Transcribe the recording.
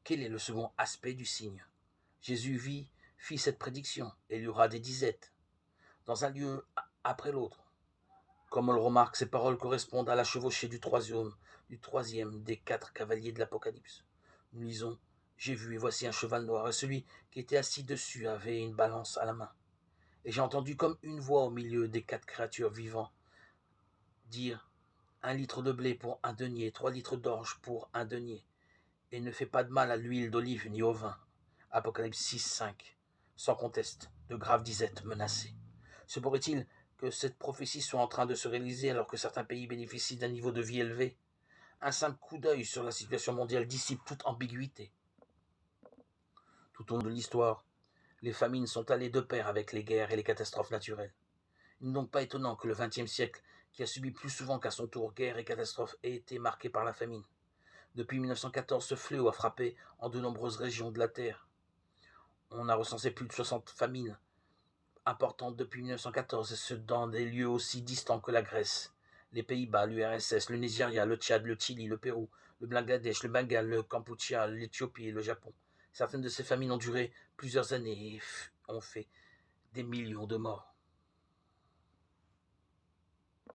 Quel est le second aspect du signe? Jésus fit cette prédiction, et il y aura des disettes, dans un lieu après l'autre. Comme on le remarque, ces paroles correspondent à la chevauchée du troisième des 4 cavaliers de l'Apocalypse. Nous lisons: J'ai vu, et voici un cheval noir, et celui qui était assis dessus avait une balance à la main. Et j'ai entendu comme une voix au milieu des 4 créatures vivantes dire: 1 litre de blé pour 1 denier, 3 litres d'orge pour 1 denier, et ne fais pas de mal à l'huile d'olive ni au vin. Apocalypse 6, 5. Sans conteste, de graves disettes menaçaient. Se pourrait-il que cette prophétie soit en train de se réaliser alors que certains pays bénéficient d'un niveau de vie élevé? Un simple coup d'œil sur la situation mondiale dissipe toute ambiguïté. Tout au long de l'histoire, les famines sont allées de pair avec les guerres et les catastrophes naturelles. Il n'est donc pas étonnant que le XXe siècle, qui a subi plus souvent qu'à son tour guerre et catastrophes, ait été marqué par la famine. Depuis 1914, ce fléau a frappé en de nombreuses régions de la Terre. On a recensé plus de 60 famines importantes depuis 1914, et ce dans des lieux aussi distants que la Grèce, les Pays-Bas, l'URSS, le Nigeria, le Tchad, le Chili, le Pérou, le Bangladesh, le Bengale, le Kampuchea, l'Éthiopie et le Japon. Certaines de ces famines ont duré plusieurs années et ont fait des millions de morts.